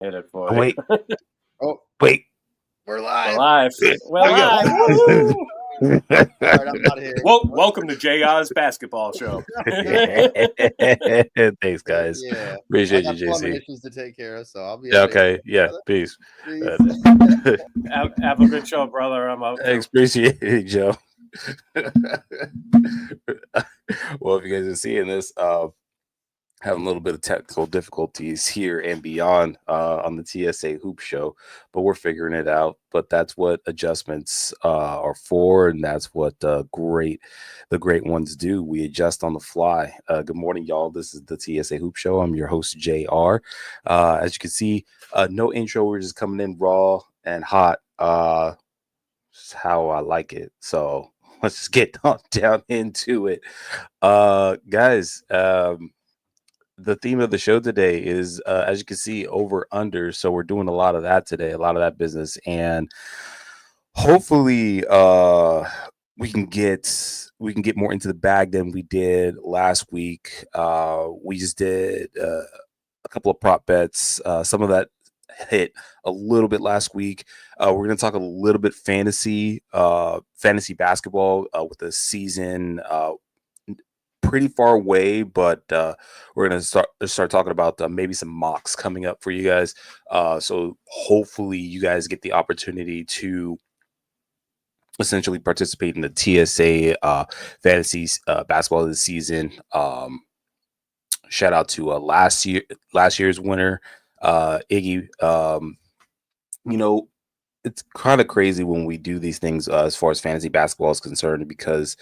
Hit it, Oh, boy. wait, Oh, wait. we're We're live. live. We're There we go. live. Woohoo! All right, I'm out of here. Welcome to JI's basketball show. Thanks, guys. Yeah. I Appreciate you, got plumbing JC. issues to take care of, so I'll be Yeah, out of here. okay. Yeah, peace. Peace. Have a good show, brother. I'm out. Thanks. Appreciate it, Joe. Well, if you guys are seeing this, having a little bit of technical difficulties here and beyond on the TSA Hoop Show, but we're figuring it out. But that's what adjustments are for, and that's what the great ones do. We adjust on the fly. Good morning, y'all. This is the TSA Hoop Show. I'm your host, JR. As you can see, no intro. We're just coming in raw and hot. Just how I like it. So let's just get down into it, guys. The theme of the show today is, as you can see, over under. So we're doing a lot of that today, a lot of that business, and hopefully, we can get more into the bag than we did last week. We just did a couple of prop bets. Some of that hit a little bit last week. We're going to talk a little bit fantasy basketball with the season pretty far away, but we're gonna start talking about maybe some mocks coming up for you guys. So hopefully you guys get the opportunity to essentially participate in the TSA fantasy basketball of the season. Shout out to last year's winner, Iggy. You know, it's kind of crazy when we do these things as far as fantasy basketball is concerned, because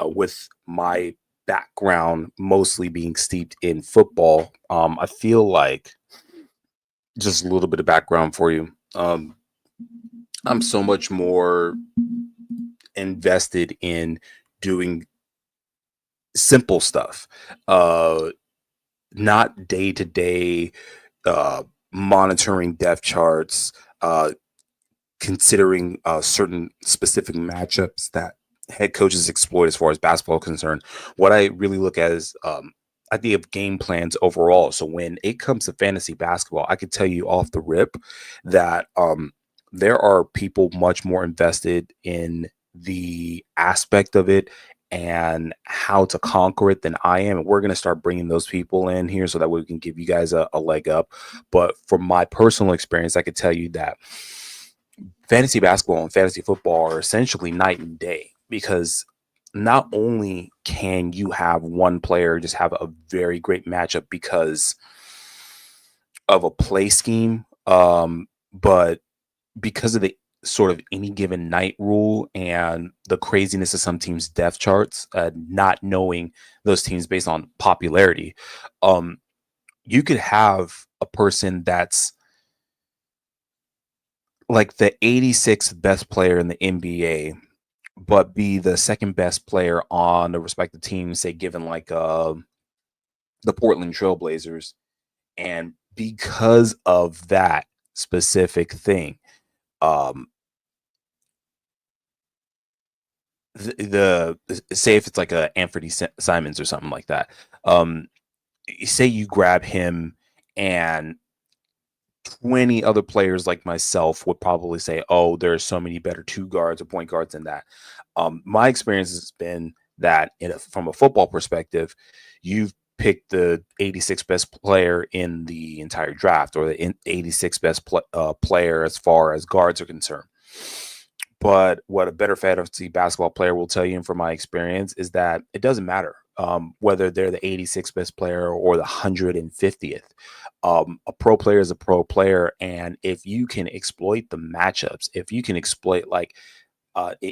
with my background mostly being steeped in football, I feel like, just a little bit of background for you, I'm so much more invested in doing simple stuff, not day-to-day monitoring depth charts, considering certain specific matchups that head coaches exploit as far as basketball is concerned. What I really look at is idea of game plans overall. So when it comes to fantasy basketball, I can tell you off the rip that there are people much more invested in the aspect of it and how to conquer it than I am. And we're going to start bringing those people in here so that we can give you guys a leg up. But from my personal experience, I could tell you that fantasy basketball and fantasy football are essentially night and day, because not only can you have one player just have a very great matchup because of a play scheme, but because of the sort of any given night rule and the craziness of some teams' depth charts, not knowing those teams based on popularity, you could have a person that's like the 86th best player in the NBA, but be the second best player on the respective team, say given like the Portland Trailblazers. And because of that specific thing, the say if it's like a Anthony Simons or something like that, say you grab him and 20 other players like myself would probably say, oh, there are so many better two guards or point guards than that. My experience has been that from a football perspective, you've picked the 86th best player in the entire draft, or the 86th best player as far as guards are concerned. But what a better fantasy basketball player will tell you, and from my experience, is that it doesn't matter whether they're the 86th best player or the 150th. A pro player is a pro player, and if you can exploit the matchups, if you can exploit like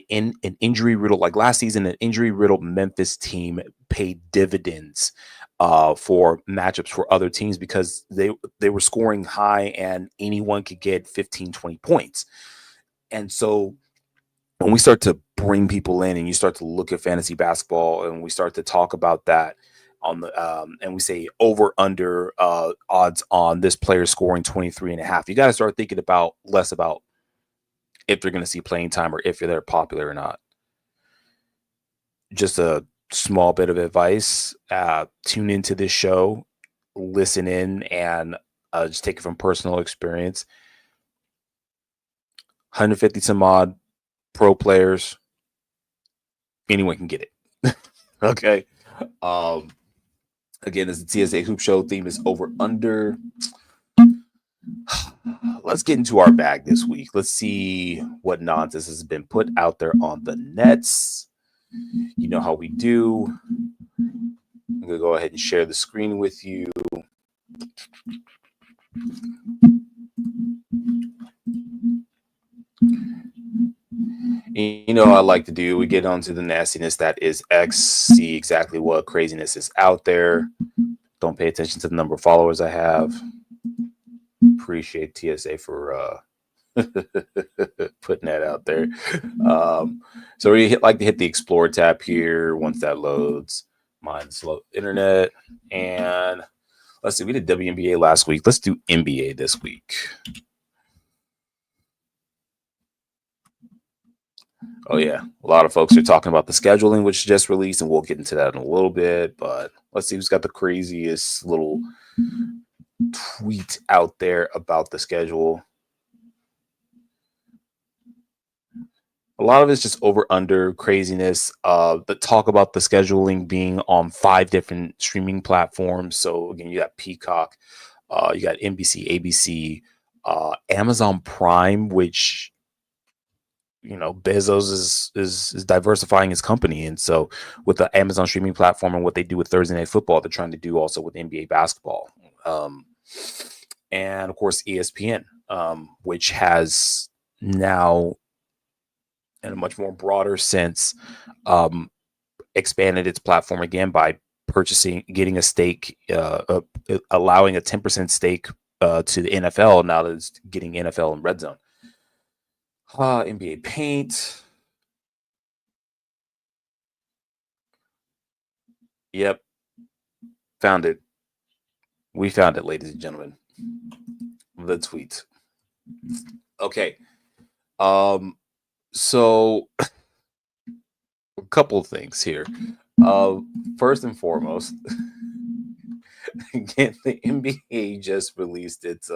in an injury riddled, like last season, an injury riddled Memphis team paid dividends for matchups for other teams because they were scoring high and anyone could get 15, 20 points. And so when we start to bring people in and you start to look at fantasy basketball and we start to talk about that on the and we say over under odds on this player scoring 23.5, you got to start thinking about less about if they're going to see playing time or if they're popular or not. Just a small bit of advice: tune into this show, listen in, and Just take it from personal experience. 150 some odd pro players. Anyone can get it. Okay. Again, as the TSA Hoop Show theme is over under. Let's get into our bag this week. Let's see what nonsense has been put out there on the nets. You know how we do. I'm going to go ahead and share the screen with you. You know what I like to do? We get onto the nastiness that is X, see exactly what craziness is out there. Don't pay attention to the number of followers I have. Appreciate TSA for putting that out there. So we like to hit the Explore tab here once that loads. Mine slow internet. And let's see, we did WNBA last week. Let's do NBA this week. Oh, yeah. A lot of folks are talking about the scheduling, which just released, and we'll get into that in a little bit. But let's see who's got the craziest little tweet out there about the schedule. A lot of it's just over under craziness. The talk about the scheduling being on 5 different streaming platforms. So again, you got Peacock, you got NBC, ABC, Amazon Prime, which Bezos is diversifying his company, and so with the Amazon streaming platform and what they do with Thursday Night Football, they're trying to do also with NBA basketball, and of course ESPN, which has now, in a much more broader sense, expanded its platform again by getting a stake, allowing a 10% stake to the NFL. Now that it's getting NFL and Red Zone. NBA Paint. Yep. Found it. We found it, ladies and gentlemen. The tweet. Okay. So a couple of things here. First and foremost, again, the NBA just released its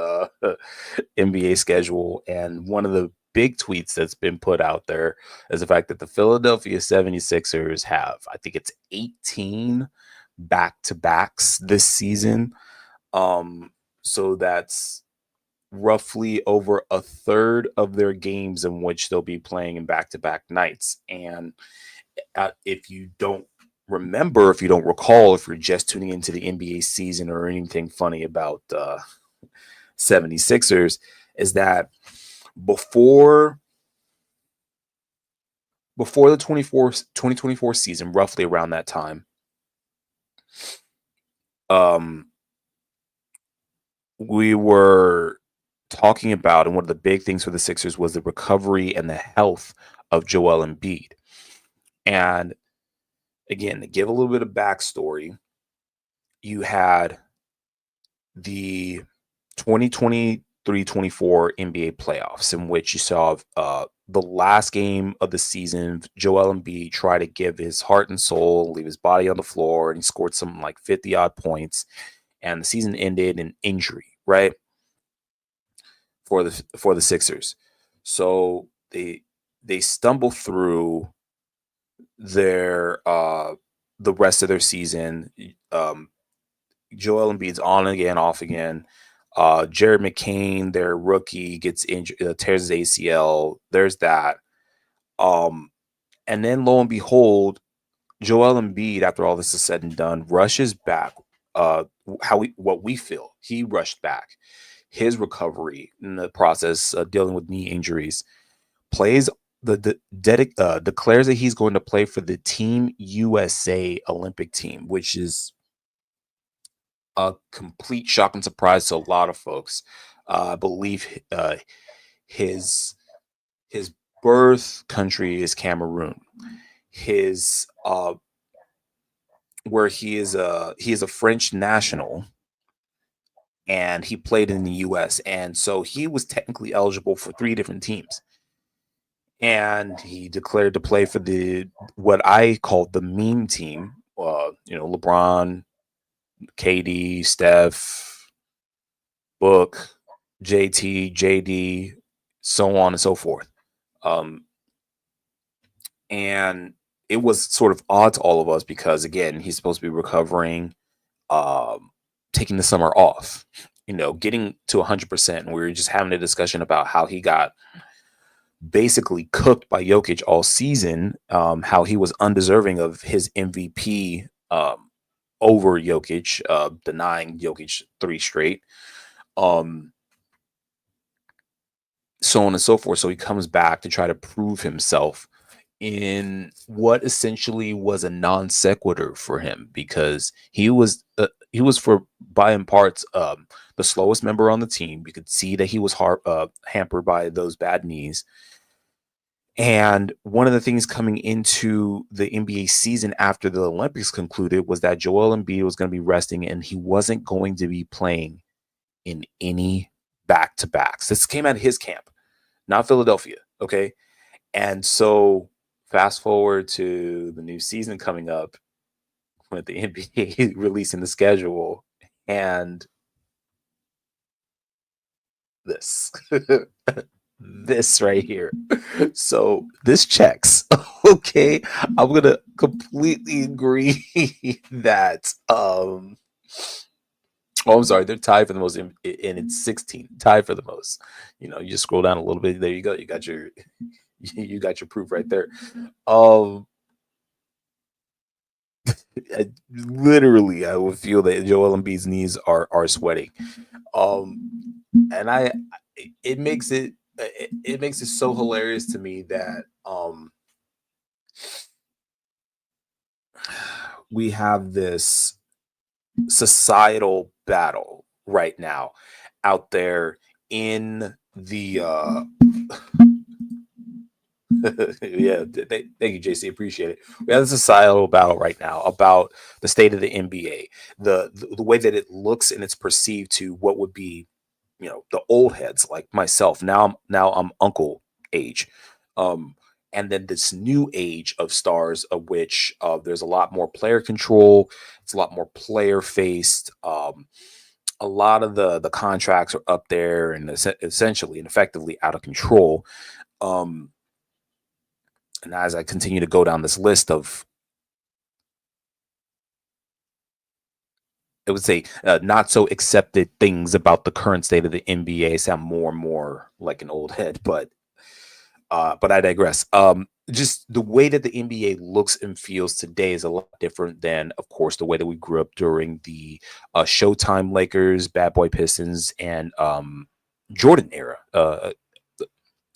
NBA schedule, and one of the big tweets that's been put out there is the fact that the Philadelphia 76ers have, I think it's 18 back-to-backs this season. So that's roughly over a third of their games in which they'll be playing in back-to-back nights. And if you don't remember, if you don't recall, if you're just tuning into the NBA season or anything funny about 76ers, is that before the 2024 season, roughly around that time, we were talking about, and one of the big things for the Sixers was the recovery and the health of Joel Embiid. And again, to give a little bit of backstory, you had the 2023-24 NBA playoffs, in which you saw the last game of the season, Joel Embiid try to give his heart and soul, leave his body on the floor, and he scored something like 50-odd points, and the season ended in injury, right? For the Sixers. So they stumble through their the rest of their season. Joel Embiid's on again, off again. Jared McCain, their rookie, gets injured, tears his ACL. There's that. And then lo and behold, Joel Embiid, after all this is said and done, rushes back. What we feel, he rushed back. His recovery in the process, dealing with knee injuries, plays declares that he's going to play for the Team USA Olympic team, which is a complete shock and surprise to a lot of folks. I believe his birth country is Cameroon. His where he is a French national, and he played in the US, and so he was technically eligible for 3 different teams. And he declared to play for what I call the meme team. LeBron, KD, Steph, Book, JT, JD, so on and so forth. And it was sort of odd to all of us because, again, he's supposed to be recovering, taking the summer off, getting to 100%. And we were just having a discussion about how he got basically cooked by Jokic all season, how he was undeserving of his MVP over Jokic, denying Jokic 3 straight, so on and so forth. So he comes back to try to prove himself in what essentially was a non sequitur for him, because he was for by and parts the slowest member on the team. You could see that he was hampered by those bad knees. And one of the things coming into the NBA season after the Olympics concluded was that Joel Embiid was going to be resting and he wasn't going to be playing in any back-to-backs. This came out of his camp, not Philadelphia. Okay. And so fast forward to the new season coming up with the NBA releasing the schedule and this. This right here. So this checks. Okay. I'm gonna completely agree that I'm sorry, they're tied for the most and it's 16. Tied for the most. You just scroll down a little bit. There you go. You got your proof right there. Literally, I would feel that Joel Embiid's knees are sweating. And it makes it so hilarious to me that we have this societal battle right now out there in the yeah, thank you, JC. Appreciate it. We have a societal battle right now about the state of the NBA, the way that it looks and it's perceived to what would be, the old heads like myself. Now I'm uncle age, and then this new age of stars, of which there's a lot more player control. It's a lot more player faced. A lot of the contracts are up there and essentially and effectively out of control. And as I continue to go down this list of, I would say, not so accepted things about the current state of the NBA, sound more and more like an old head, but I digress. Just the way that the NBA looks and feels today is a lot different than, of course, the way that we grew up during the Showtime Lakers, Bad Boy Pistons, and Jordan era.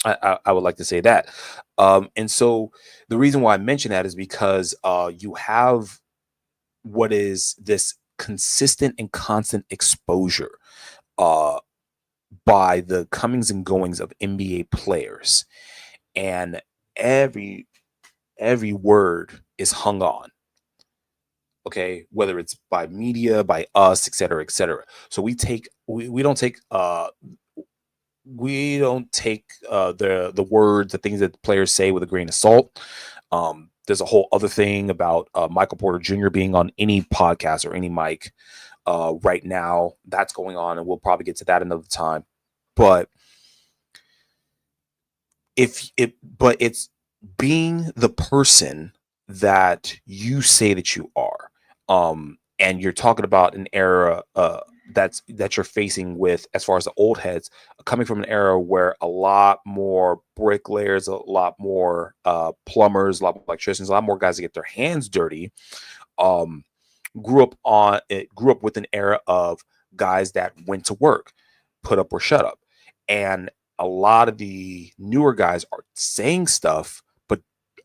I would like to say that. And so the reason why I mention that is because you have what is this consistent and constant exposure by the comings and goings of NBA players. And every word is hung on. Okay, whether it's by media, by us, et cetera, et cetera. So we don't take the words, the things that the players say with a grain of salt. There's a whole other thing about Michael Porter Jr. being on any podcast or any mic right now. That's going on, and we'll probably get to that another time. But it's being the person that you say that you are, and you're talking about an era that you're facing with, as far as the old heads, coming from an era where a lot more bricklayers, a lot more plumbers, a lot more electricians, a lot more guys that get their hands dirty, grew up with an era of guys that went to work, put up or shut up. And a lot of the newer guys are saying stuff, but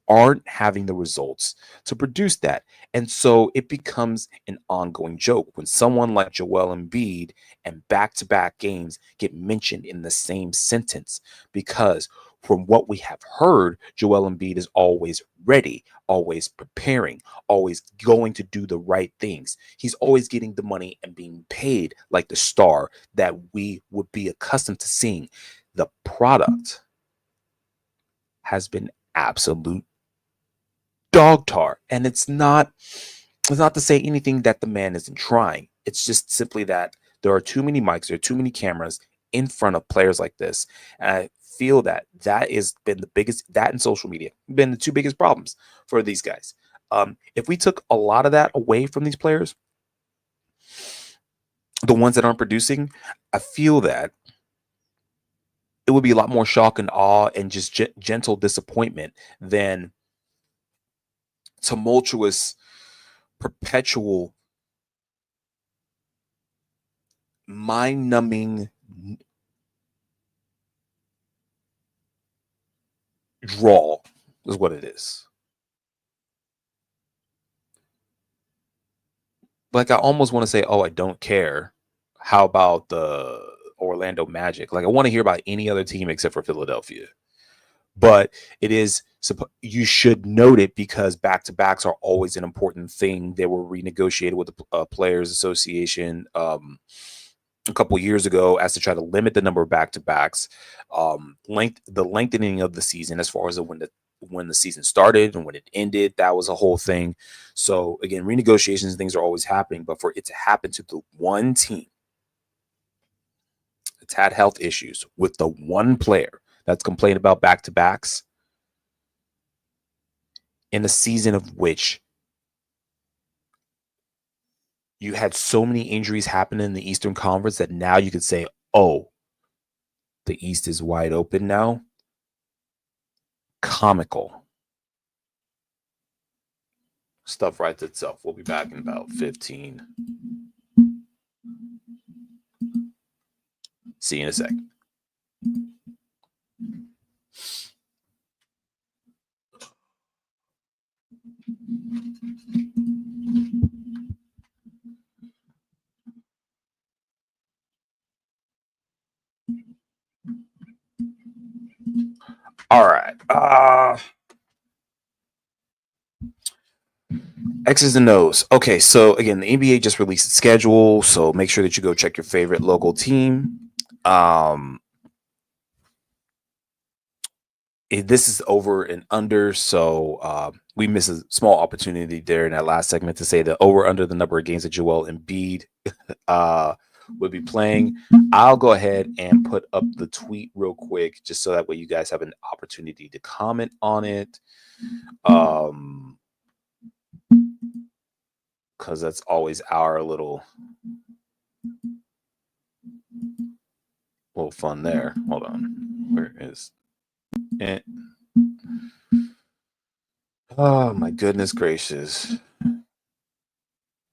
aren't having the results to produce that. And so it becomes an ongoing joke when someone like Joel Embiid and back-to-back games get mentioned in the same sentence, because from what we have heard, Joel Embiid is always ready, always preparing, always going to do the right things. He's always getting the money and being paid like the star that we would be accustomed to seeing. The product has been absolute dog tar. And it's not to say anything that the man isn't trying. It's just simply that There are too many mics. There are too many cameras in front of players like this. And I feel that has been the biggest, that and social media, been the two biggest problems for these guys. If we took a lot of that away from these players, the ones that aren't producing, I feel that it would be a lot more shock and awe and just gentle disappointment than tumultuous, perpetual, mind-numbing draw is what it is. Like, I almost want to say, oh, I don't care. How about the Orlando Magic? Like, I want to hear about any other team except for Philadelphia. But it is, you should note it because back-to-backs are always an important thing. They were renegotiated with the Players Association a couple years ago as to try to limit the number of back-to-backs. The lengthening of the season as far as when the season started and when it ended, that was a whole thing. So again, renegotiations and things are always happening, but for it to happen to the one team that's had health issues with the one player that's complained about back-to-backs in a season of which you had so many injuries happen in the Eastern Conference that now you could say, oh, the East is wide open now. Comical. Stuff writes itself. We'll be back in about 15. See you in a sec. All right. X's and O's. Okay, so again, the NBA just released its schedule, so make sure that you go check your favorite local team. This is over and under, so we missed a small opportunity there in that last segment to say the over under the number of games that Joel Embiid would be playing. I'll go ahead and put up the tweet real quick, just so that way you guys have an opportunity to comment on it. Because that's always our little fun there. Hold on. Where is it? Oh, my goodness gracious.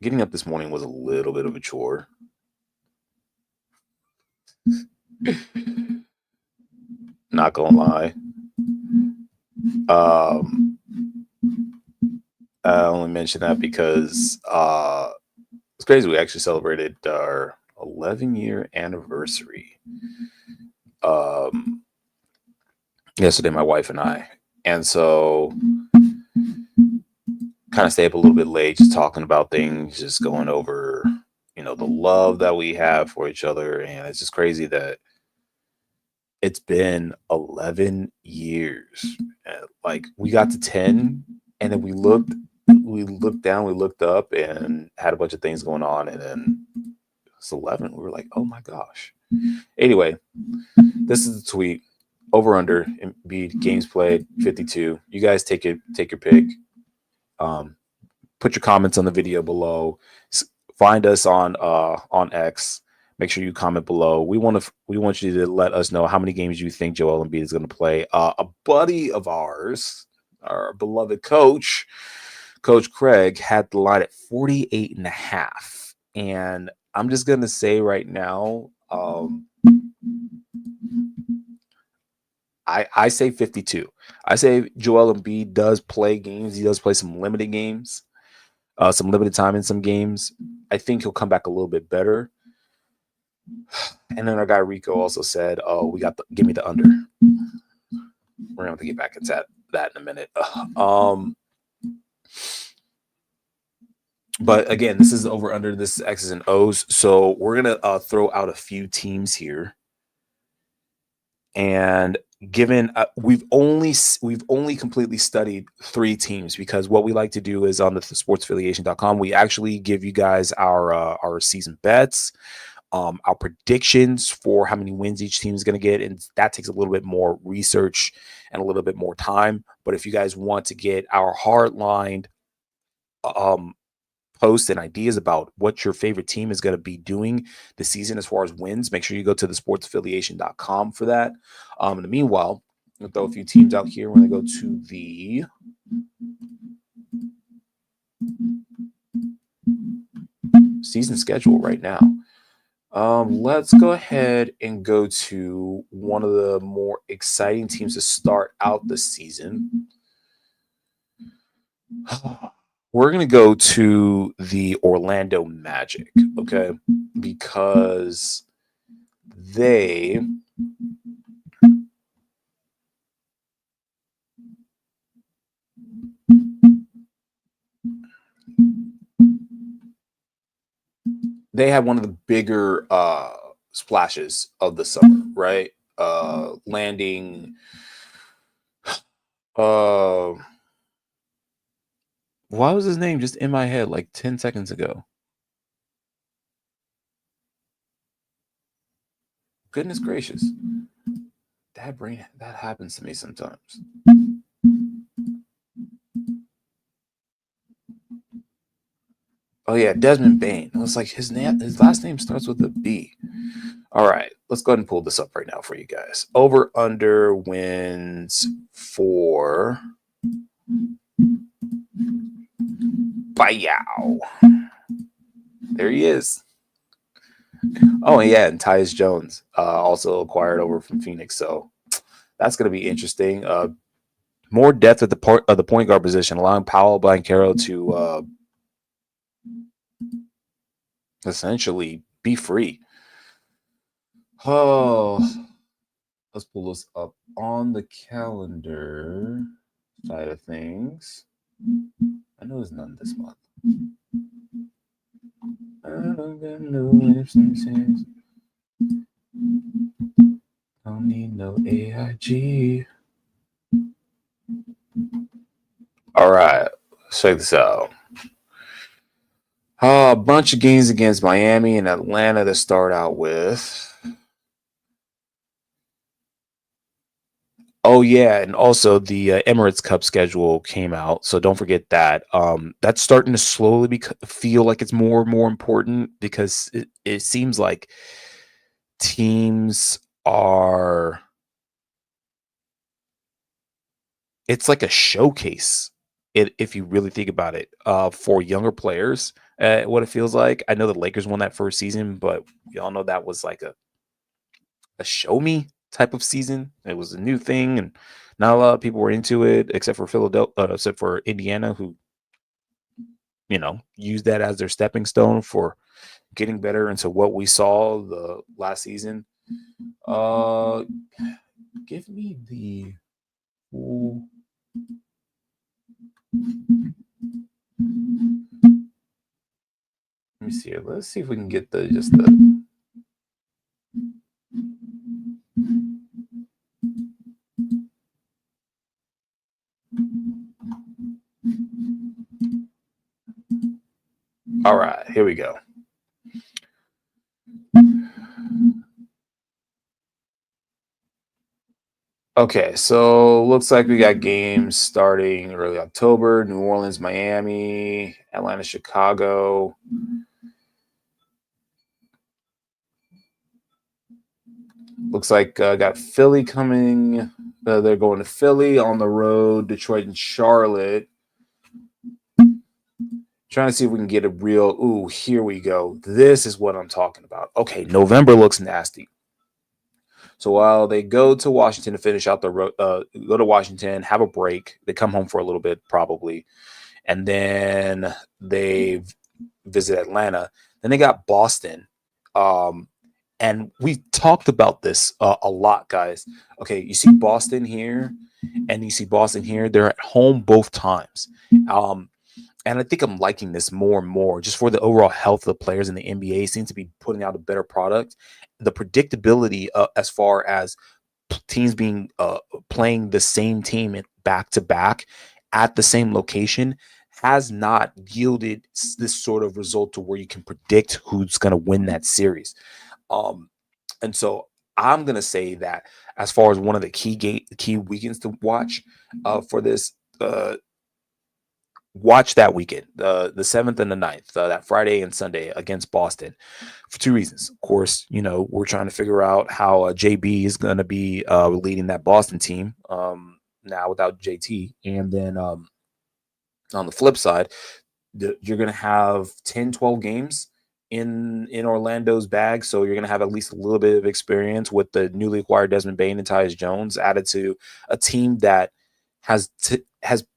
Getting up this morning was a little bit of a chore. Not gonna lie. I only mention that because it's crazy. We actually celebrated our 11-year anniversary yesterday, my wife and I. And so kind of stay up a little bit late, just talking about things, just going over, the love that we have for each other. And it's just crazy that it's been 11 years. Like, we got to 10 and then we looked down, we looked up and had a bunch of things going on. And then it's 11. We were like, oh my gosh. Anyway, this is the tweet. Over under Embiid games played 52. You guys take your pick. Put your comments on the video below. Find us on X. Make sure you comment below. We want you to let us know how many games you think Joel Embiid is going to play. A buddy of ours, our beloved Coach Craig, had the line at 48.5. And I'm just going to say right now, I say 52. I say Joel Embiid does play games. He does play some limited games, some limited time in some games. I think he'll come back a little bit better. And then our guy Rico also said, "Oh, give me the under." We're gonna have to get back into that in a minute. But again, this is over under. This is X's and O's. So we're gonna throw out a few teams here. And given we've only completely studied 3 teams, because what we like to do is on the sportsaffiliation.com, we actually give you guys our season bets. our predictions for how many wins each team is going to get, and that takes a little bit more research and a little bit more time. But if you guys want to get our hard-lined posts and ideas about what your favorite team is going to be doing this season as far as wins, make sure you go to thesportsaffiliation.com for that. In the meanwhile, I'll throw a few teams out here when I go to the season schedule right now. Let's go ahead and go to one of the more exciting teams to start out the season. We're going to go to the Orlando Magic, okay? Because they had one of the bigger splashes of the summer, right? Landing why was his name just in my head like 10 seconds ago? Goodness gracious. That happens to me sometimes. Oh yeah, Desmond Bain. I was like, his last name starts with a B. All right, let's go ahead and pull this up right now for you guys. Over under wins for Bayou. There he is. Oh yeah, and Tyus Jones also acquired over from Phoenix. So that's going to be interesting. More depth at the point guard position, allowing Paolo Banchero to essentially be free. Oh, let's pull this up on the calendar side of things. I know there's none this month. I don't got no ifs and ands. Don't need no AIG. All right, let's check this out. A bunch of games against Miami and Atlanta to start out with. Oh yeah, and also the Emirates Cup schedule came out, so don't forget that. That's starting to slowly feel like it's more and more important because it seems like teams are. It's like a showcase, if you really think about it, for younger players. What it feels like. I know the Lakers won that first season, but we all know that was like a show me type of season. It was a new thing, and not a lot of people were into it, except for except for Indiana, who used that as their stepping stone for getting better into what we saw the last season. Give me the full. Let me see here. Let's see if we can get the. All right, here we go. Okay, so looks like we got games starting early October. New Orleans, Miami, Atlanta, Chicago. Looks like got Philly coming. They're going to Philly on the road, Detroit and Charlotte. Trying to see if we can get a real. Ooh, here we go. This is what I'm talking about. Okay, November looks nasty. So while they go to Washington to finish out the road, go to Washington, have a break. They come home for a little bit, probably, and then they visit Atlanta. Then they got Boston, and we talked about this a lot, guys. Okay, you see Boston here, and you see Boston here. They're at home both times. And I think I'm liking this more and more just for the overall health of the players in the NBA. Seems to be putting out a better product. The predictability as far as teams being playing the same team back to back at the same location has not yielded this sort of result to where you can predict who's going to win that series. And so I'm going to say that as far as one of the key weekends to watch for this, watch that weekend, the 7th and the 9th, that Friday and Sunday against Boston, for two reasons. Of course, we're trying to figure out how JB is going to be leading that Boston team now without JT. And then on the flip side, you're going to have 10, 12 games in Orlando's bag. So you're going to have at least a little bit of experience with the newly acquired Desmond Bane and Tyus Jones added to a team that has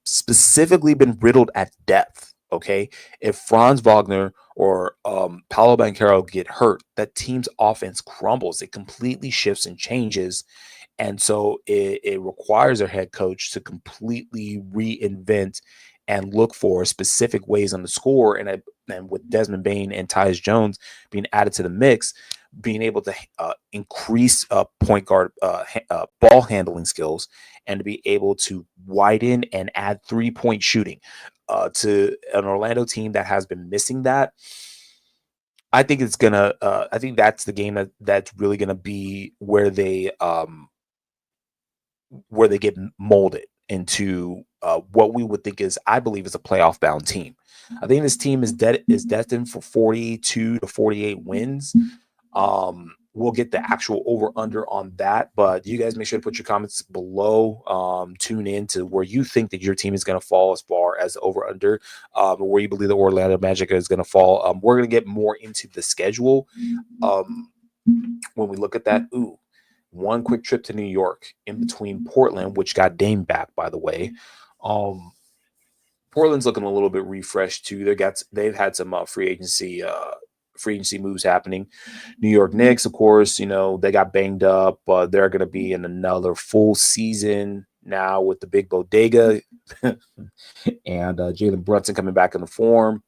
specifically been riddled at depth. Okay. If Franz Wagner or Paolo Banchero get hurt, that team's offense crumbles. It completely shifts and changes. And so it requires their head coach to completely reinvent and look for specific ways on the score. And with Desmond Bane and Tyus Jones being added to the mix, being able to increase point guard ball handling skills and to be able to widen and add 3-point shooting to an Orlando team that has been missing that. I think it's gonna. I think that's the game that's really gonna be where they get molded into what we would think is, I believe, is a playoff bound team. I think this team is destined for 42 to 48 wins. We'll get the actual over under on that, but you guys make sure to put your comments below. Tune in to where you think that your team is going to fall as far as over under, where you believe the Orlando Magic is going to fall. We're going to get more into the schedule when we look at that. One quick trip to New York in between Portland, which got Dame back, by the way. Portland's looking a little bit refreshed too. They've had some free agency moves happening. New York Knicks, of course, they got banged up, but they're going to be in another full season now with the big bodega and Jalen Brunson coming back in the form.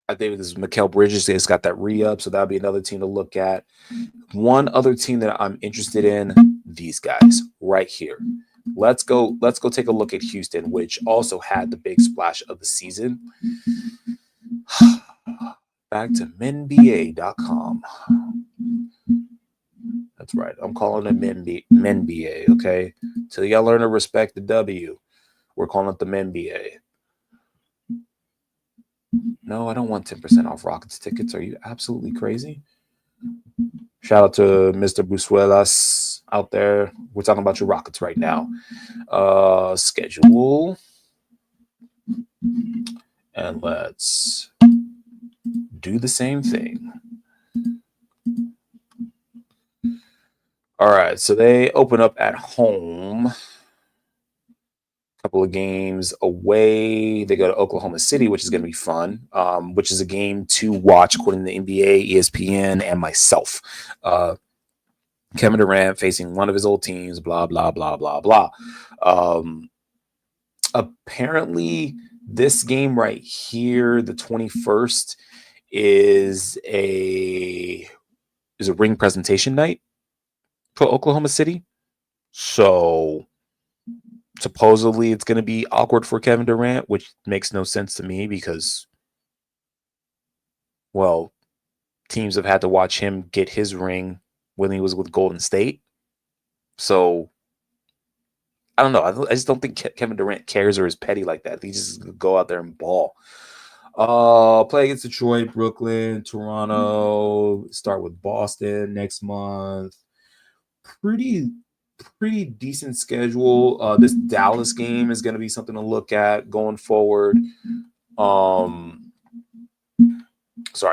I think this is Mikal Bridges. It's got that re-up, so that'll be another team to look at. One other team that I'm interested in, these guys right here. Let's go take a look at Houston, which also had the big splash of the season. Back to menba.com. That's right. I'm calling it menba, okay? Till y'all learn to respect the W, we're calling it the menba. No, I don't want 10% off Rockets tickets. Are you absolutely crazy? Shout out to Mr. Busuelas out there. We're talking about your Rockets right now. Schedule. And let's do the same thing. All right, so they open up at home. Couple of games away. They go to Oklahoma City, which is going to be fun, which is a game to watch according to the NBA, ESPN, and myself. Kevin Durant facing one of his old teams, blah, blah, blah, blah, blah. Apparently, this game right here, the 21st, is a ring presentation night for Oklahoma City. So supposedly it's going to be awkward for Kevin Durant, which makes no sense to me because, well, teams have had to watch him get his ring when he was with Golden State. So I don't know. I just don't think Kevin Durant cares or is petty like that. He just go out there and ball. Play against Detroit, Brooklyn, Toronto. Start with Boston next month. Pretty decent schedule. This Dallas game is going to be something to look at going forward. Sorry,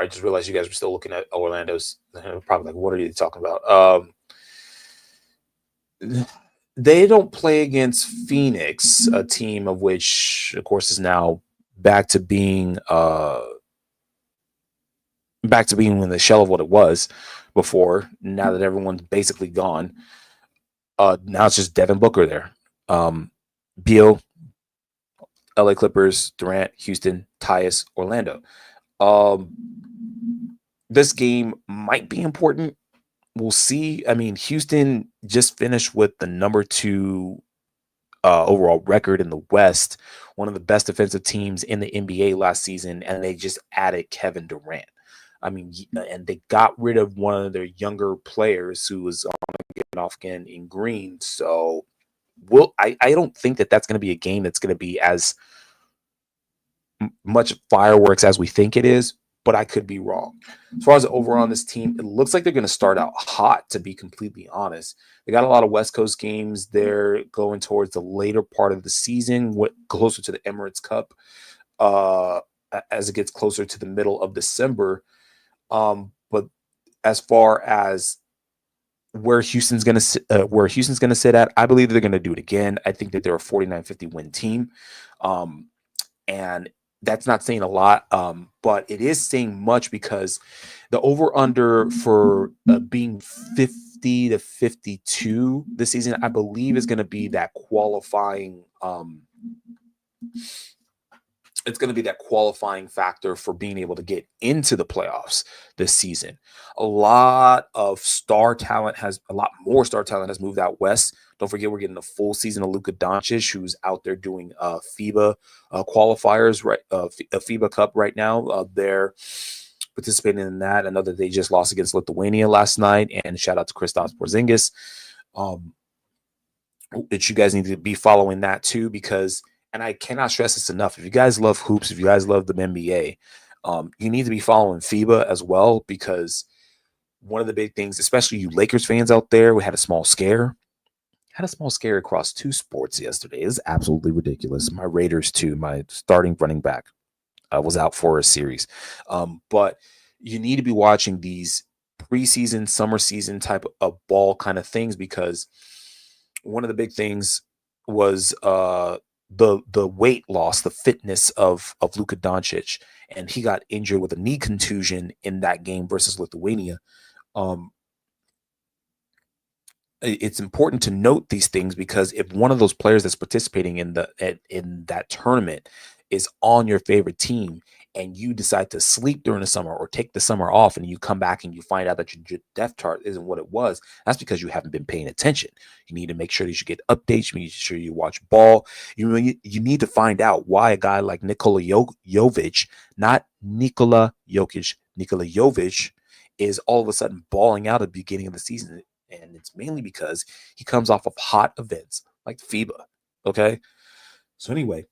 I just realized you guys were still looking at Orlando's. Probably like, what are you talking about? They don't play against Phoenix, a team of which, of course, is now back to being in the shell of what it was before. Now that everyone's basically gone, now it's just Devin Booker there. Beal, LA Clippers, Durant, Houston, Tyus, Orlando. This game might be important. We'll see. I mean, Houston just finished with the number 2 overall record in the West, one of the best defensive teams in the NBA last season, and they just added Kevin Durant. I mean, and they got rid of one of their younger players who was on getting off again in Green. So, I don't think that that's going to be a game that's going to be as much fireworks as we think it is, but I could be wrong. As far as overall on this team, it looks like they're going to start out hot, to be completely honest. They got a lot of West Coast games. They're going towards the later part of the season, closer to the Emirates Cup, as it gets closer to the middle of December. But as far as where Houston's going to sit at, I believe they're going to do it again. I think that they're a 49-50 win team. And that's not saying a lot, but it is saying much because the over-under for being 50 to 52 this season, I believe, is going to be that qualifying. It's going to be that qualifying factor for being able to get into the playoffs this season. A lot more star talent has moved out west. Don't forget, we're getting the full season of Luka Doncic, who's out there doing FIBA qualifiers, right? FIBA Cup right now. They're participating in that. I know that they just lost against Lithuania last night, and shout out to Kristaps Porzingis. That you guys need to be following that too, because. And I cannot stress this enough. If you guys love hoops, if you guys love the NBA, you need to be following FIBA as well, because one of the big things, especially you Lakers fans out there, we had a small scare. Across two sports yesterday. It's absolutely ridiculous. My Raiders too. My starting running back was out for a series. But you need to be watching these preseason, summer season type of ball kind of things, because one of the big things was the weight loss, the fitness of Luka Doncic, and he got injured with a knee contusion in that game versus Lithuania. It's important to note these things, because if one of those players that's participating in that tournament is on your favorite team, and you decide to sleep during the summer or take the summer off, and you come back and you find out that your depth chart isn't what it was, that's because you haven't been paying attention. You need to make sure that you get updates. You need to make sure you watch ball. You need to find out why a guy like Nikola Jovic, not Nikola Jokic, Nikola Jovic, is all of a sudden balling out at the beginning of the season. And it's mainly because he comes off of hot events like FIBA. Okay. So anyway,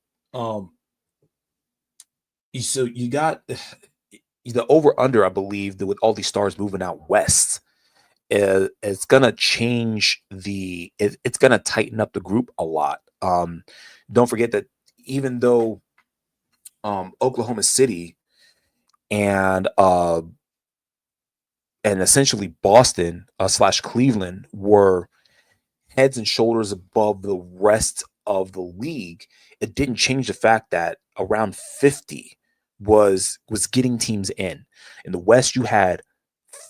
so you got the over under, I believe, that with all these stars moving out west, it's gonna change it's gonna tighten up the group a lot. Don't forget that even though Oklahoma City and essentially Boston / Cleveland were heads and shoulders above the rest of the league, it didn't change the fact that around 50 was getting teams in. In the West, you had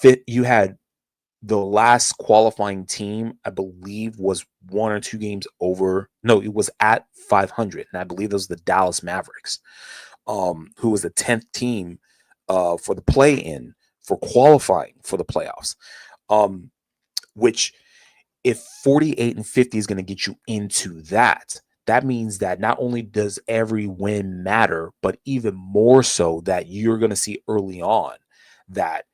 the last qualifying team, I believe, was 1 or 2 games over. No, it was at 500, and I believe those were the Dallas Mavericks, who was the 10th team for the play-in for qualifying for the playoffs, which if 48 and 50 is going to get you into that, that means that not only does every win matter, but even more so that you're going to see early on that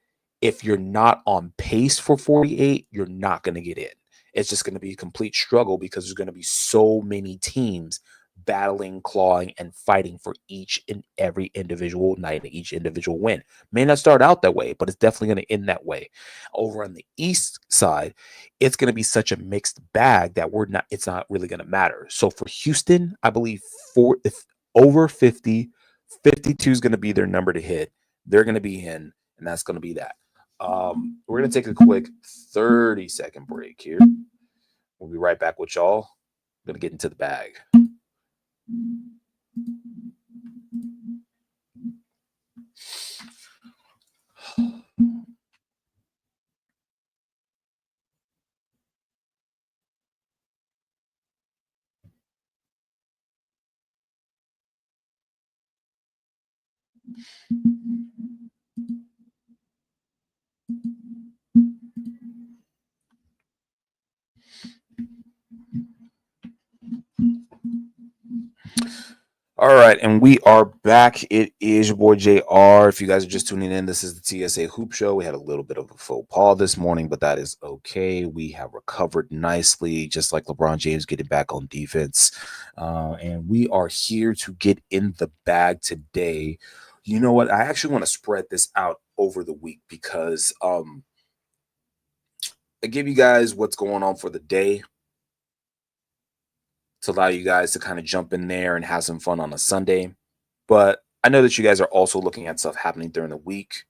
if you're not on pace for 48, you're not going to get in. It's just going to be a complete struggle, because there's going to be so many teams battling, clawing, and fighting for each and every individual night and each individual win. May not start out that way, but it's definitely going to end that way. Over on the East side, it's going to be such a mixed bag that it's not really going to matter. So for Houston, I believe if over 50, 52 is going to be their number to hit. They're going to be in, and that's going to be that. We're going to take a quick 30-second break here. We'll be right back with y'all. I'm going to get into the bag. All right, and we are back. It is your boy JR. If you guys are just tuning in, this is the TSA Hoop Show. We had a little bit of a faux pas this morning, but that is okay. We have recovered nicely, just like LeBron James getting back on defense. And we are here to get in the bag today. You know what? I actually want to spread this out over the week because I give you guys what's going on for the day to allow you guys to kind of jump in there and have some fun on a Sunday. But I know that you guys are also looking at stuff happening during the week,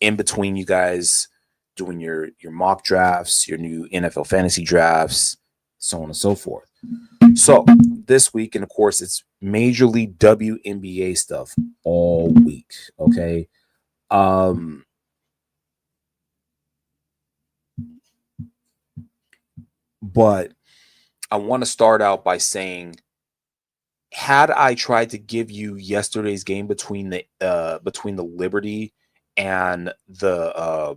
in between you guys doing your mock drafts, your new NFL fantasy drafts, so on and so forth. So this week, and of course, it's majorly WNBA stuff all week. Okay. But I want to start out by saying, had I tried to give you yesterday's game between the Liberty and the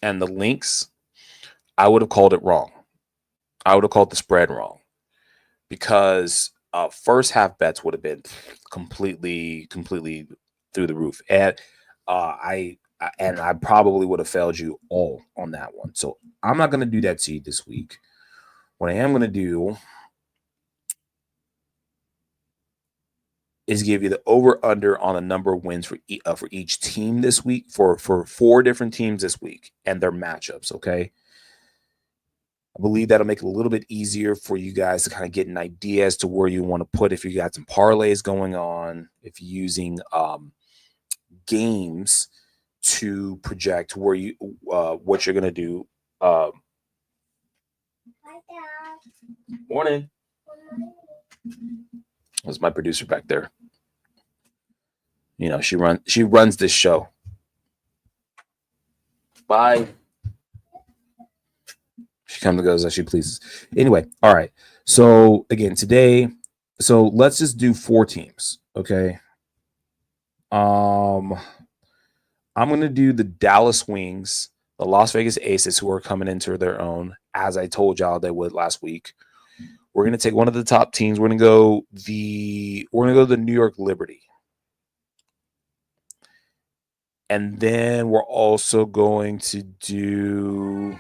Lynx, I would have called it wrong. I would have called the spread wrong because first half bets would have been completely through the roof, and I probably would have failed you all on that one. So I'm not going to do that to you this week. What I am going to do is give you the over/under on the number of wins for each team this week, for 4 different teams this week and their matchups. Okay, I believe that'll make it a little bit easier for you guys to kind of get an idea as to where you want to put, if you got some parlays going on, if you're using games to project where you what you're gonna do. Morning. That's my producer back there. You know, she runs this show. Bye. She comes and goes as she pleases. Anyway, all right. So again, today, so let's just do 4 teams. Okay. I'm gonna do the Dallas Wings, the Las Vegas Aces, who are coming into their own, as I told y'all they would last week. We're gonna take one of the top teams. We're gonna go the New York Liberty. And then we're also going to do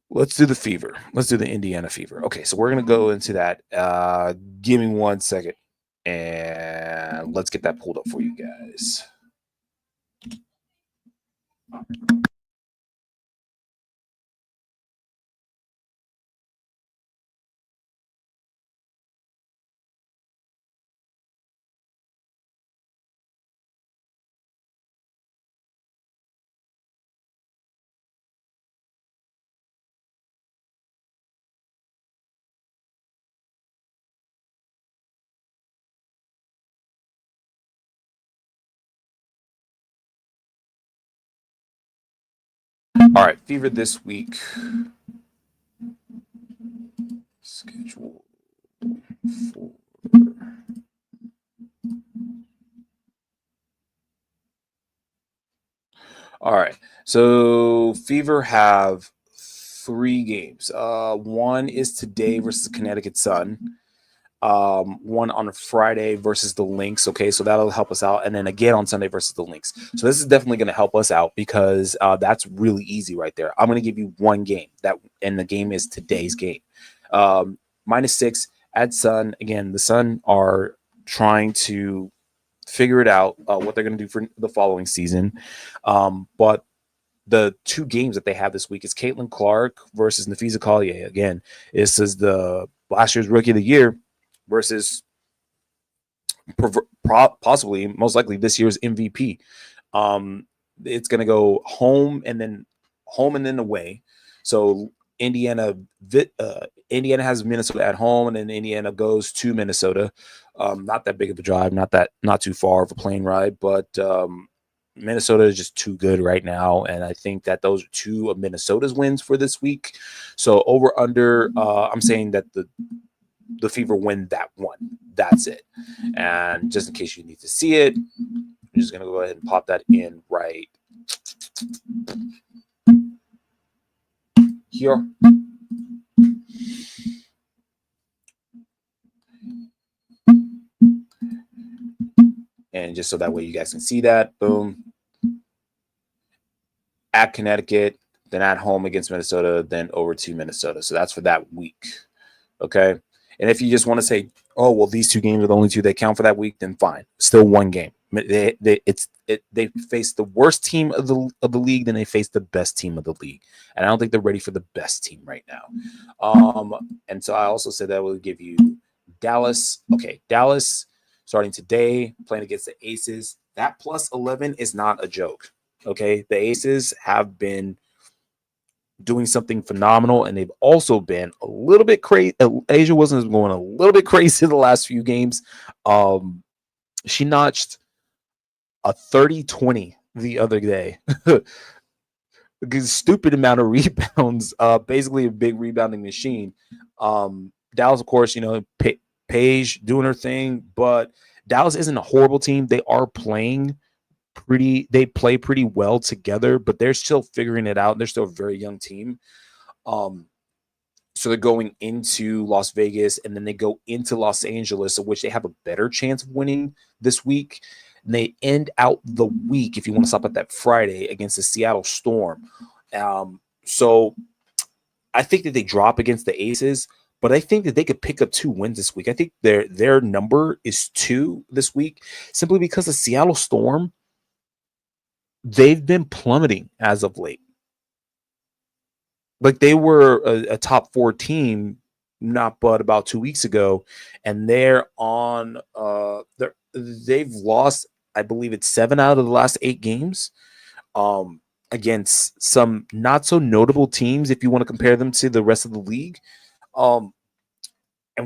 let's do the Fever. Let's do the Indiana Fever. Okay, so we're going to go into that. Give me 1 second, and let's get that pulled up for you guys. All right, Fever this week. Schedule for. All right, so Fever have 3 games. One is today versus Connecticut Sun. One on a Friday versus the Lynx. Okay, so that'll help us out, and then again on Sunday versus the Lynx. So this is definitely going to help us out because that's really easy right there. I'm going to give you 1 game and the game is today's game. -6 at Sun. Again, the Sun are trying to figure it out what they're going to do for the following season, but the 2 games that they have this week is Caitlin Clark versus Nafisa Collier. Again, this is the last year's Rookie of the Year versus possibly, most likely, this year's MVP. It's going to go home and then away. So Indiana has Minnesota at home, and then Indiana goes to Minnesota. Not that big of a drive, not too far of a plane ride, but Minnesota is just too good right now, and I think that those are 2 of Minnesota's wins for this week. So over under, I'm saying that the Fever win that one. That's it. And just in case you need to see it, I'm just going to go ahead and pop that in right here. And just so that way you guys can see that, boom. At Connecticut, then at home against Minnesota, then over to Minnesota. So that's for that week. Okay. And if you just want to say, oh, well, these two games are the only two that count for that week, then fine. Still one game. They face the worst team of the league, then they face the best team of the league. And I don't think they're ready for the best team right now. And so I also said that will give you Dallas. Okay, Dallas starting today, playing against the Aces. That plus 11 is not a joke. Okay, the Aces have been doing something phenomenal, and they've also been a little bit crazy. Asia wasn't going a little bit crazy the last few games. She notched a 30-20 the other day. Stupid amount of rebounds, basically a big rebounding machine. Dallas, of course, Paige doing her thing, but Dallas isn't a horrible team. They are playing they play pretty well together, but they're still figuring it out. They're still a very young team. So they're going into Las Vegas, and then they go into Los Angeles, of which they have a better chance of winning this week. And they end out the week, if you want to stop at that Friday, against the Seattle Storm. So I think that they drop against the Aces, but I think that they could pick up 2 wins this week. I think their number is 2 this week, simply because the Seattle Storm, they've been plummeting as of late. Like, they were a top 4 team not but about 2 weeks ago, and they're on they've lost, I believe it's 7 out of the last 8 games against some not so notable teams if you want to compare them to the rest of the league. And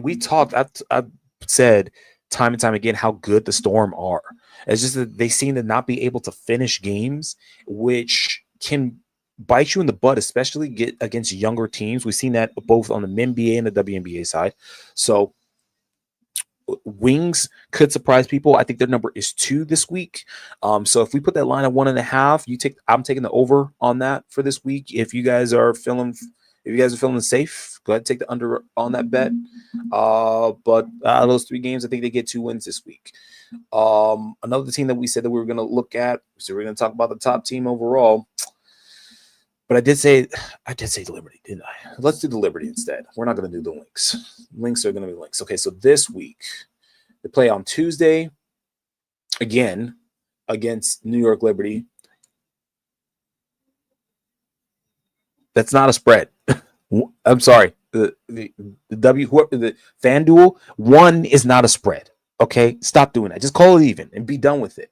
we talked, I've said time and time again how good the Storm are. It's just that they seem to not be able to finish games, which can bite you in the butt, especially get against younger teams. We've seen that both on the NBA and the WNBA side. So Wings could surprise people. I think their number is 2 this week. So if we put that line at 1.5, I'm taking the over on that for this week. If you guys are feeling safe, go ahead and take the under on that bet. But out of those 3 games, I think they get 2 wins this week. Another team that we said that we were going to look at, so we're going to talk about the top team overall. But I did say the Liberty, didn't I? Let's do the Liberty instead. We're not going to do the Lynx. Lynx are going to be Lynx. Okay, so this week they play on Tuesday again against New York Liberty. That's not a spread. I'm sorry. The FanDuel 1 is not a spread. Okay, stop doing that. Just call it even and be done with it.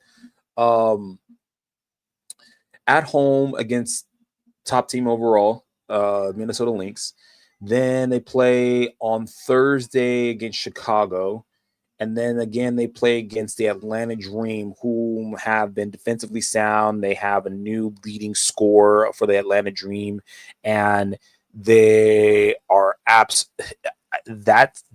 At home against top team overall, Minnesota Lynx. Then they play on Thursday against Chicago. And then again, they play against the Atlanta Dream, who have been defensively sound. They have a new leading scorer for the Atlanta Dream. And they are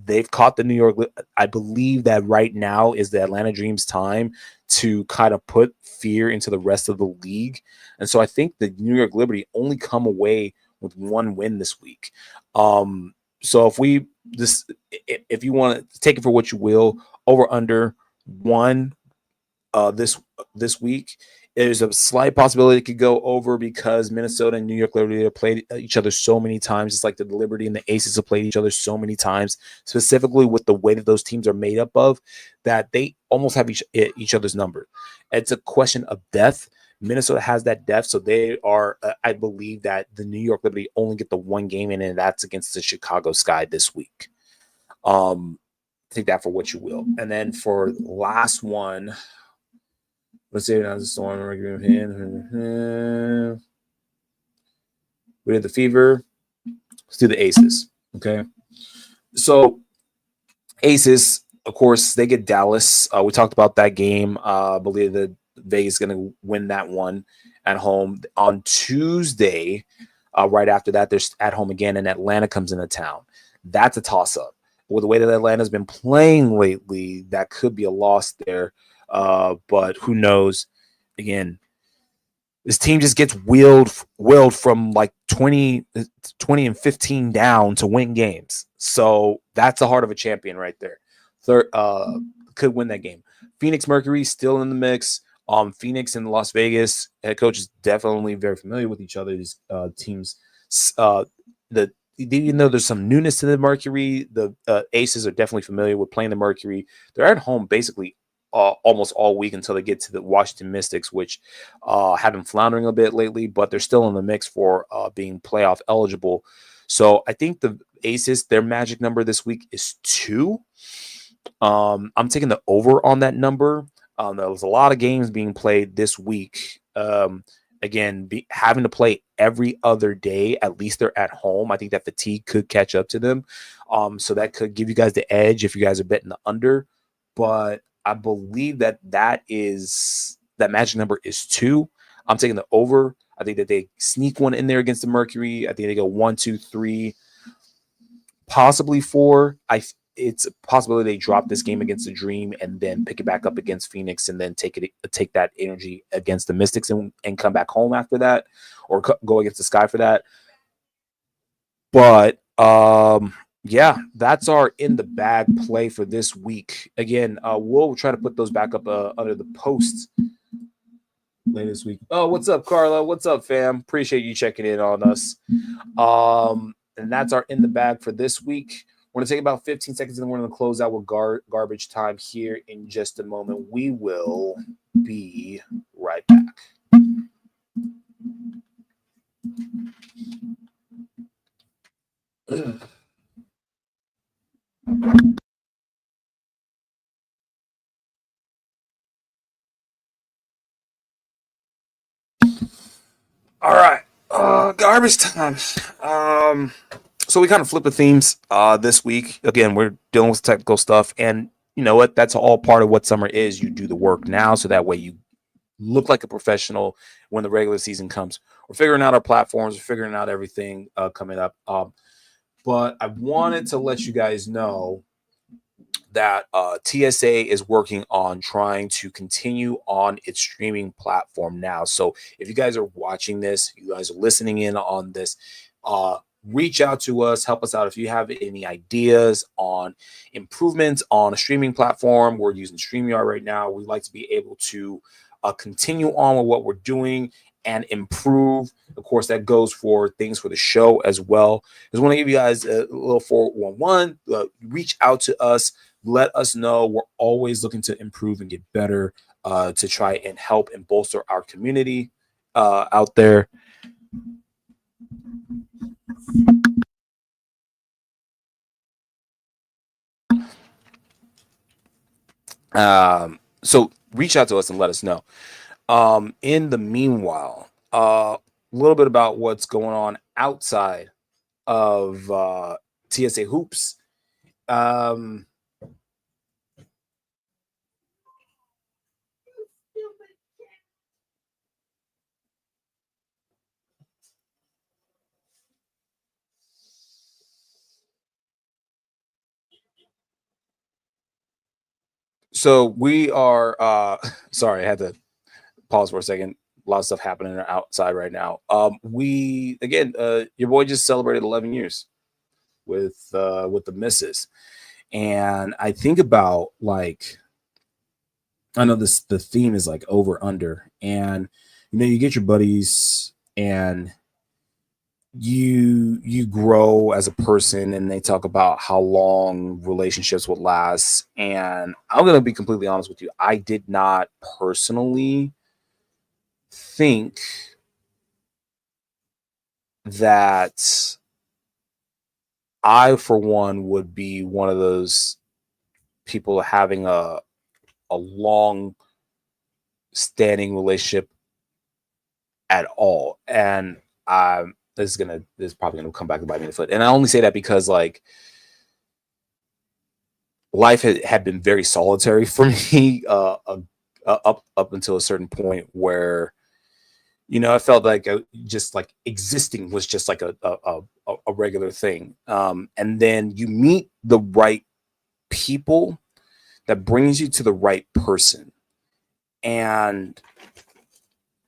they've caught the New York. I believe that right now is the Atlanta Dream's time to kind of put fear into the rest of the league. And so I think the New York Liberty only come away with 1 win this week. So if you want to take it for what you will, over under 1 this week, there's a slight possibility it could go over because Minnesota and New York Liberty have played each other so many times. It's like the Liberty and the Aces have played each other so many times, specifically with the way that those teams are made up of, that they almost have each other's number. It's a question of depth. Minnesota has that depth, so they are. I believe that the New York Liberty only get the 1 game in, and that's against the Chicago Sky this week. Take that for what you will. And then for the last one, let's say that's the Storm. We did the Fever. Let's do the Aces. Okay. So Aces, of course, they get Dallas. We talked about that game. I believe that Vegas is going to win that one at home. On Tuesday, right after that, they're at home again, and Atlanta comes into town. That's a toss-up. With the way that Atlanta's been playing lately, that could be a loss there. But who knows? Again, this team just gets willed from like 20 and 15 down to win games. So that's the heart of a champion right there. Third, could win that game. Phoenix Mercury still in the mix. Phoenix and Las Vegas head coach is definitely very familiar with each other. These teams, even though there's some newness to the Mercury, the Aces are definitely familiar with playing the Mercury. They're at home basically almost all week until they get to the Washington Mystics, which have been floundering a bit lately, but they're still in the mix for being playoff eligible. So I think the Aces, their magic number this week is 2. I'm taking the over on that number. There was a lot of games being played this week. Again, having to play every other day, at least they're at home. I think that fatigue could catch up to them. So that could give you guys the edge if you guys are betting the under. But I believe that magic number is 2. I'm taking the over. I think that they sneak one in there against the Mercury. I think they go 1, 2, 3, possibly 4. It's a possibility they drop this game against the Dream and then pick it back up against Phoenix and then take that energy against the Mystics and come back home after that, or go against the Sky for that. But yeah, that's our in the bag play for this week. Again, we'll try to put those back up under the posts later this week. Oh, what's up, Carla? What's up, fam? Appreciate you checking in on us. And that's our in the bag for this week. We're going to take about 15 seconds and then we're going to close out with garbage time here in just a moment. We will be right back. All right. Garbage time. So we kind of flip the themes this week. Again, we're dealing with technical stuff, and you know what? That's all part of what summer is. You do the work now, so that way you look like a professional when the regular season comes. We're figuring out our platforms. We're figuring out everything coming up. But I wanted to let you guys know that TSA is working on trying to continue on its streaming platform now. So if you guys are watching this, you guys are listening in on this, reach out to us, help us out if you have any ideas on improvements on a streaming platform. We're using StreamYard right now. We'd like to be able to continue on with what we're doing and improve. Of course, that goes for things for the show as well. Just want to give you guys a little 411. Reach out to us. Let us know. We're always looking to improve and get better to try and help and bolster our community out there. So reach out to us and let us know. In the meanwhile, a little bit about what's going on outside of TSA hoops. So we are sorry, I had to pause for a second. A lot of stuff happening outside right now. We again, your boy just celebrated 11 years with the missus, and I think about like, I know the theme is like over under, and you know you get your buddies and you grow as a person, and they talk about how long relationships will last. And I'm gonna be completely honest with you, I did not personally think that I, for one, would be one of those people having a long standing relationship at all. And this is probably gonna come back to bite me in the foot. And I only say that because like life had been very solitary for me up until a certain point where, you know, I felt like just like existing was just like a regular thing. And then you meet the right people that brings you to the right person. And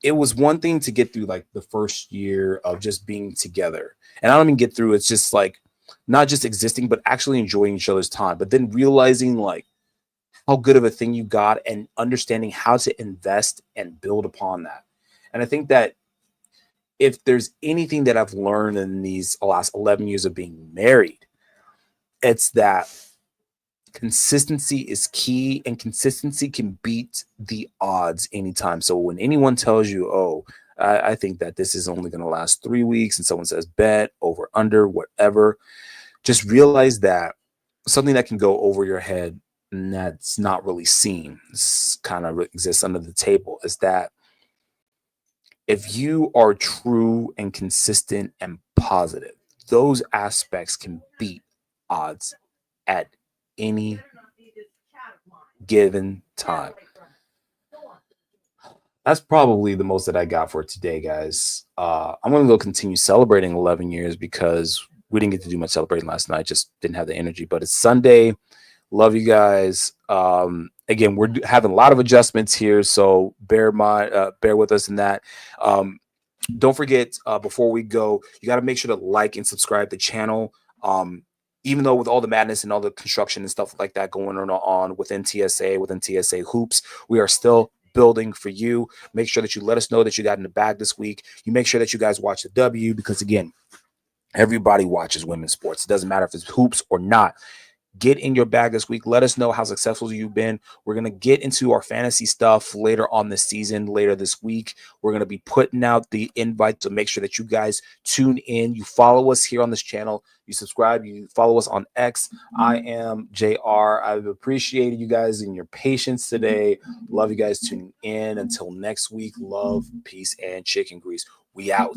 it was one thing to get through like the first year of just being together. And I don't mean get through, it's just like not just existing, but actually enjoying each other's time. But then realizing like how good of a thing you got and understanding how to invest and build upon that. And I think that if there's anything that I've learned in these last 11 years of being married, it's that consistency is key, and consistency can beat the odds anytime. So when anyone tells you, oh, I think that this is only going to last 3 weeks, and someone says bet, over, under, whatever, just realize that something that can go over your head and that's not really seen, kind of exists under the table, is that if you are true and consistent and positive, those aspects can beat odds at any given time. That's probably the most that I got for today, guys. I'm going to go continue celebrating 11 years because we didn't get to do much celebrating last night. Just didn't have the energy, but it's Sunday. Love you guys. Again, we're having a lot of adjustments here, so bear with us in that. Don't forget, before we go, you got to make sure to like and subscribe to the channel. Even though with all the madness and all the construction and stuff like that going on within TSA hoops, we are still building for you. Make sure that you let us know that you got in the bag this week. You make sure that you guys watch the W, because again, everybody watches women's sports. It doesn't matter if it's hoops or not. Get in your bag this week. Let us know how successful you've been. We're going to get into our fantasy stuff later on this season, later this week. We're going to be putting out the invite to make sure that you guys tune in. You follow us here on this channel. You subscribe. You follow us on X. I am JR. I've appreciated you guys and your patience today. Love you guys tuning in. Until next week, love, peace, and chicken grease. We out.